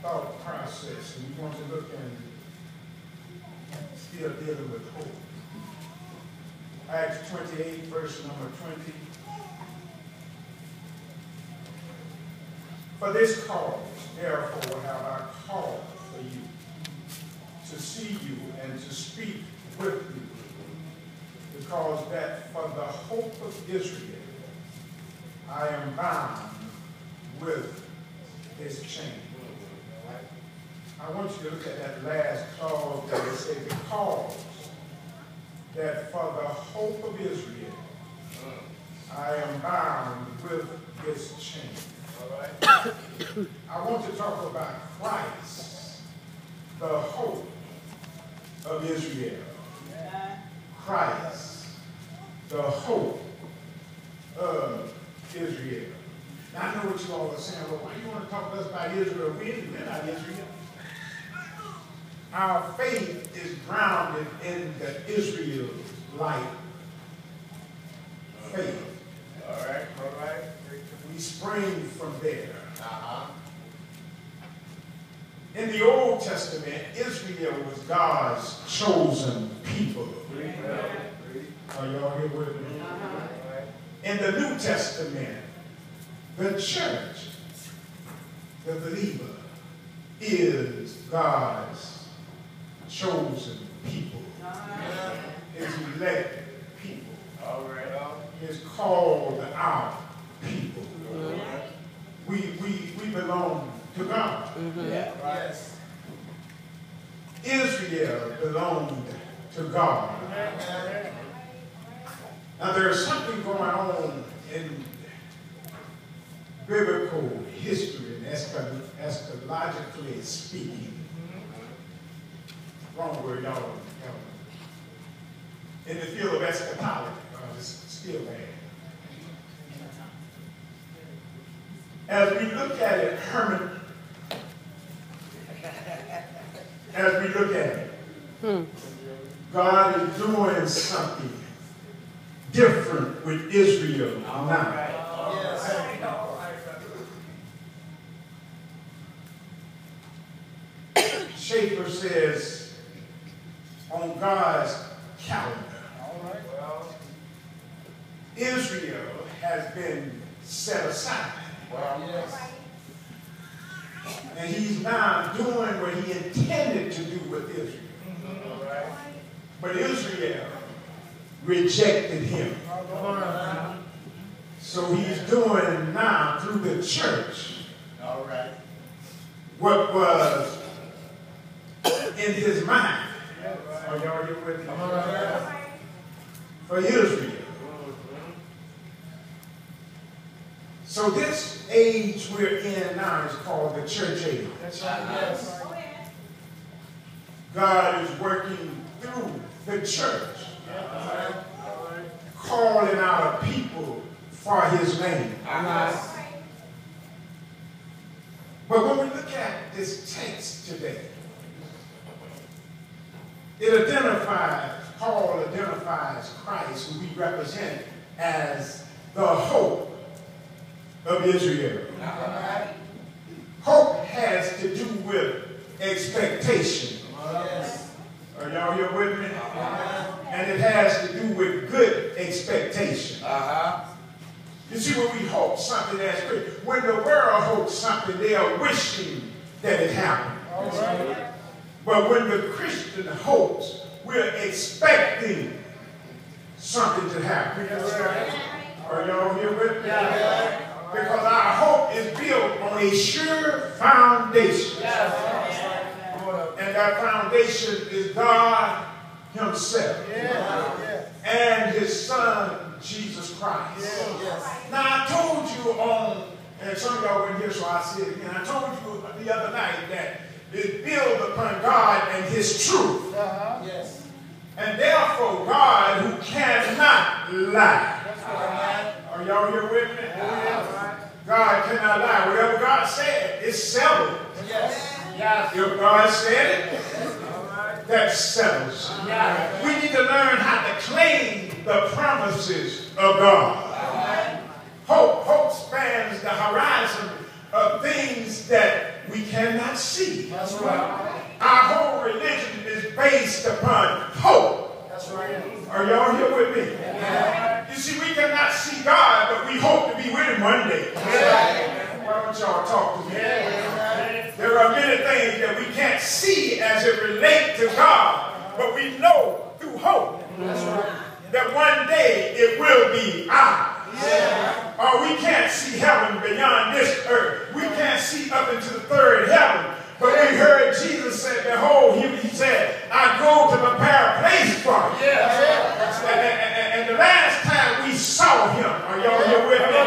thought process, and we want to look and still dealing with hope. Acts 28, verse number 20. For this cause, therefore, have I called for you, to see you and to speak with you, because that for the hope of Israel I am bound with this chain. I want you to look at that last clause that it says, because that for the hope of Israel I am bound with this chain. All right? I want to talk about Christ, the hope of Israel. Christ, the hope of Israel. Now, I know what you all are saying. Well, why do you want to talk to us about Israel? We're not Israel. Our faith is grounded in the Israelite faith. All right. We spring from there. In the Old Testament, Israel was God's chosen people. Are y'all here with me? In the New Testament, the church, the believer, is God's chosen people. His elected people. His called out people. We belong to God. Yes. Israel belonged to God. Now there's something going on in biblical history and eschatologically speaking. Wrong word, y'all. In the field of eschatology, it's still bad. As we look at it, God is doing something different with Israel now. Schaeffer says on God's calendar, Israel has been set aside. And he's now doing what he intended to do with Israel. But Israel rejected him. So he's doing now through the church what was in his mind. Are y'all here with me? For Israel. So this age we're in now is called the church age. That's right. Yes. God is working through the church, calling out a people for his name. But when we look at this text today, Paul identifies Christ, who we represent as the hope of Israel. Hope has to do with expectation. Are y'all here with me? And it has to do with good expectation. You see, when we hope something that's great, when the world hopes something, they are wishing that it happened. But when the Christian hopes, we're expecting something to happen. Are y'all here with me? Because our hope is built on a sure foundation. And that foundation is God himself. And his son, Jesus Christ. Now I told you and some of y'all weren't here, so I'll say it again. I told you the other night that it's built upon God and his truth. And therefore God, who cannot lie. Are y'all here with me? God cannot lie. Whatever God said, it's settled. If God said it, that settles. We need to learn how to claim the promises of God. Hope spans the horizon of things that we cannot see. That's right. Our whole religion is based upon hope. That's right. Are y'all here with me? Yeah. You see, we cannot see God, but we hope to be with him one day. Yeah. Why don't y'all talk to me? Yeah. There are many things that we can't see as it relates to God, but we know through hope that one day it will be ours. Yeah. Or we can't see heaven beyond this earth. We can't see up into the third heaven. But we heard Jesus say, behold, he said, I go to prepare a place for you. Yeah. And the last time we saw him, are y'all here with me?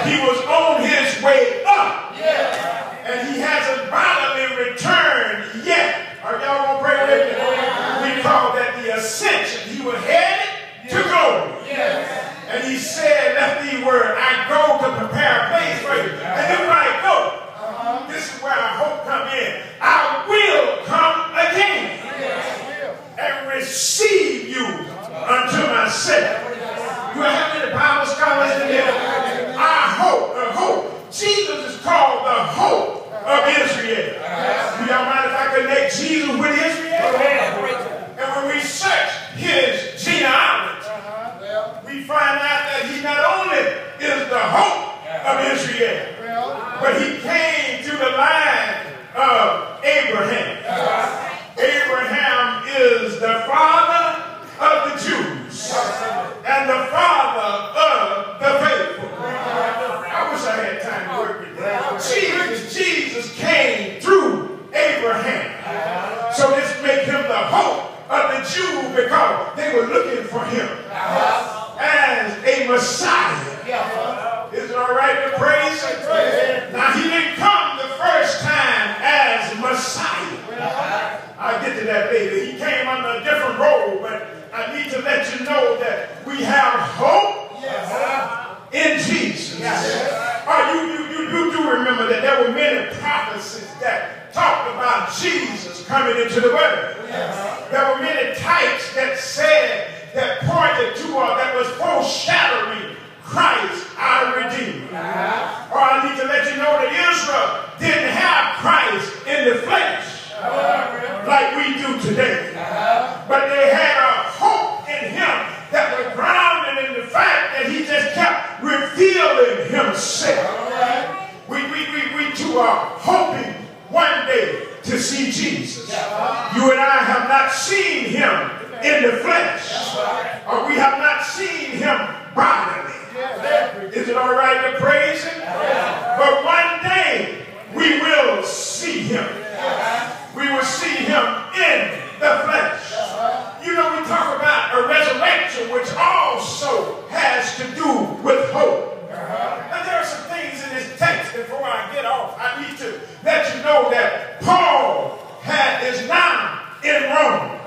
He was on his way up. Yeah. And he hasn't bodily returned yet. Are y'all going to pray with me? We call that the ascension. He was headed to glory. Yeah. And he said, let these words, I go to prepare a place for you. And then when I go, this is where our hope comes in. I will come again and receive you unto myself. Do I have any Bible scholars in here? Our hope, the hope. Jesus is called the hope of Israel. Do y'all mind if I connect Jesus with Israel? And when we search his genealogy, we find out that he not only is the hope of Israel, but he came through the line of Abraham. Abraham is the father of the Jews and the father of the faithful. I wish I had time to work with that. Jesus came through Abraham. So this makes him the hope of the Jews because they were looking for him as a Messiah. Is it all right to praise him? Now, he didn't come the first time as Messiah. I'll get to that later. He came under a different role, but I need to let you know that we have hope in Jesus. You do remember that there were many prophecies that talked about Jesus coming into the world. There were many types that said, that pointed to or that was foreshadowing Christ, our Redeemer. Or I need to let you know that Israel didn't have Christ in the flesh like we do today. But they had a hope in him that was grounded in the fact that he just kept revealing himself. We too are hoping one day to see Jesus. You and I have not seen him in the flesh, or we have not seen him bodily. Is it all right to praise him? But one day we will see him. We will see him in the flesh. You know, we talk about a resurrection, which also has to do with hope. And there are some things in this text before I get off. I need to let you know that Paul is now in Rome.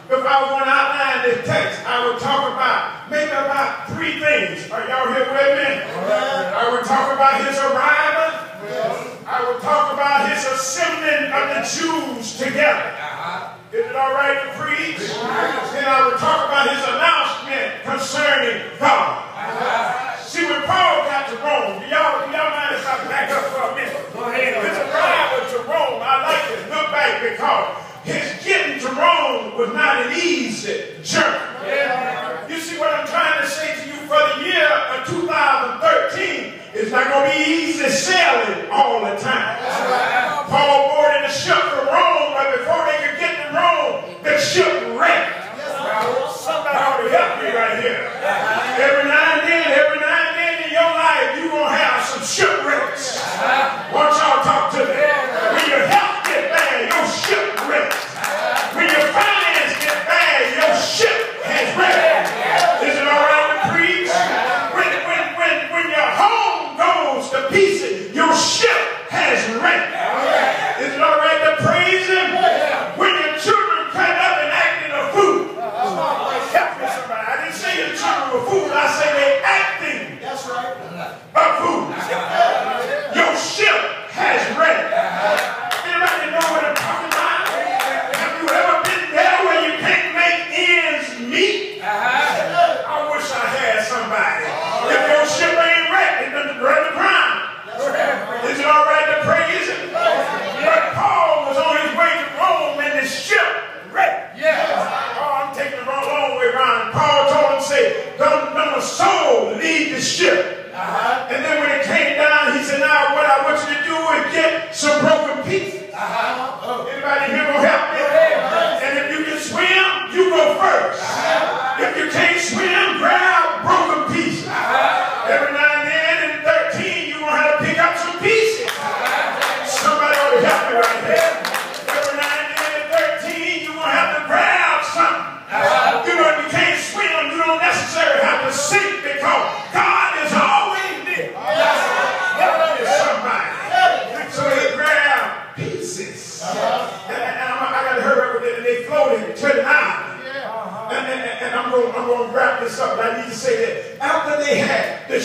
If I was going to outline this text, I would talk about maybe about three things. Are y'all here with me? I would talk about his arrival. I would talk about his assembling of the Jews together. Is it all right to preach? Then I would talk about his announcement concerning God. See, when Paul got to Rome, do y'all mind if I back up for a minute? His arrival to Rome, I like to look back because his getting to Rome was not an easy journey. You see what I'm trying to say to you for the year of 2013, it's not going to be easy sailing all the time. Paul boarded a ship for Rome, but before they could get to Rome, the ship wrecked. Somebody ought to help me right here. Every now and then in your life, you're going to have some shipwrecks. Why don't y'all talk to me? When your health gets bad, your ship wrecked. When your finance gets bad, your ship has wrecked. Is it all right to preach? When your home goes to pieces, your ship has wrecked. Is it all right to praise him? When your children cut up and acting a fool. Help me somebody. I didn't say your children were fools. I say they acting a fool. Your ship has wrecked. Anybody know what I'm talking about? Have you ever been there where you can't make ends meet? I wish I had somebody. If your ship ain't wrecked, it doesn't burn the ground. Is it all right to praise him?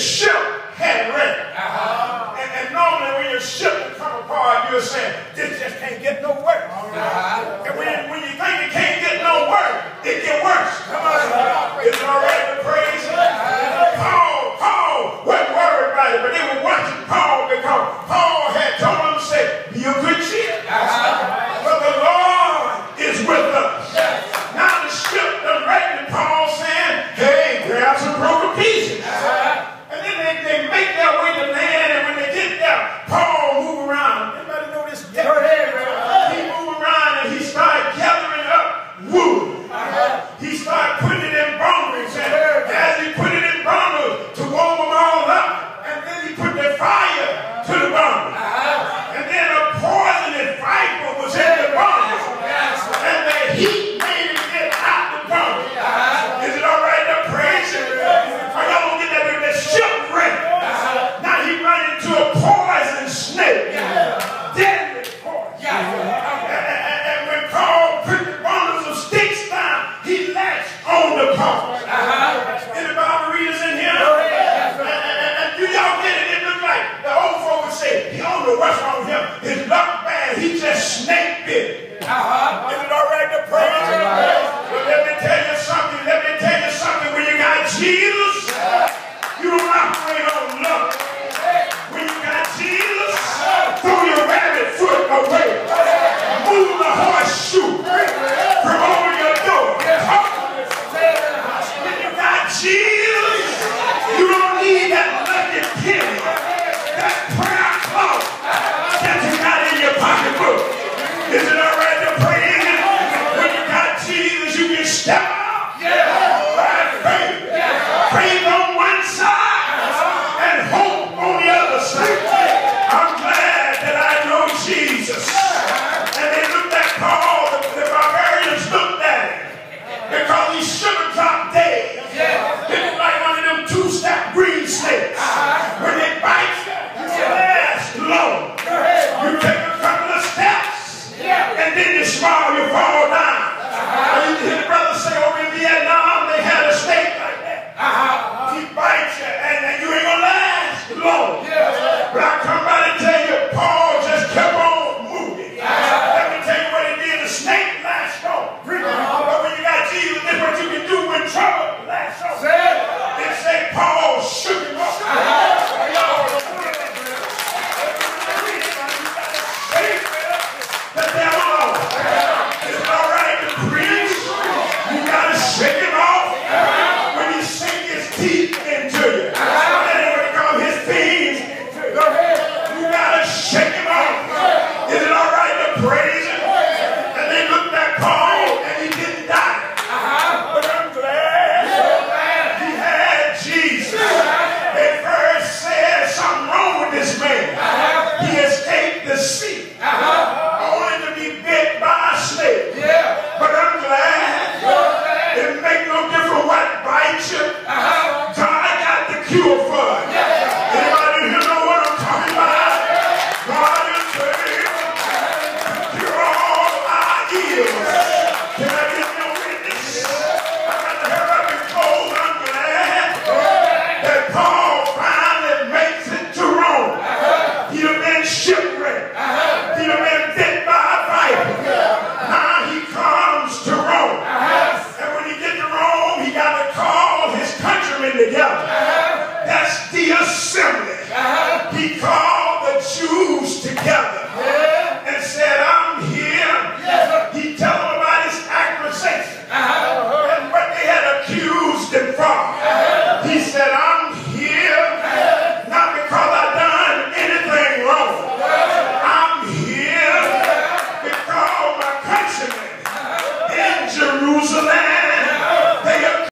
ship had wrecked. And normally when your ship would come apart, you're saying, this just can't get no worse. And when you think it can't get no worse, it gets worse. Come on. It's all right to praise him. Paul wasn't worried about it, but they were watching Paul because Paul had told them to say, be a good cheer. But the Lord is with us. Now the ship done wrecked, and Paul saying, hey, grab some broken pieces. And then they make their way to land, and when they get there, Paul move around. Anybody know this? He moved around and he started gathering up wood. He started putting it in bundles, and as he put it in bundles to warm them all up, and then he put the fire to the bundles. And then a poisonous viper was in the bundles, and the heat made it get out the bundles. Is it all right to praise him? Are y'all gonna get that with that shipwreck? Now he run into a poison snake. Deadly poison. And when Paul put the bundles of sticks down, he latched on the post. Any Bible readers in here? And do y'all get it? It looked like the old folk would say, he don't know what's wrong with him. His luck bad. He just snake bit. Is it all right to praise?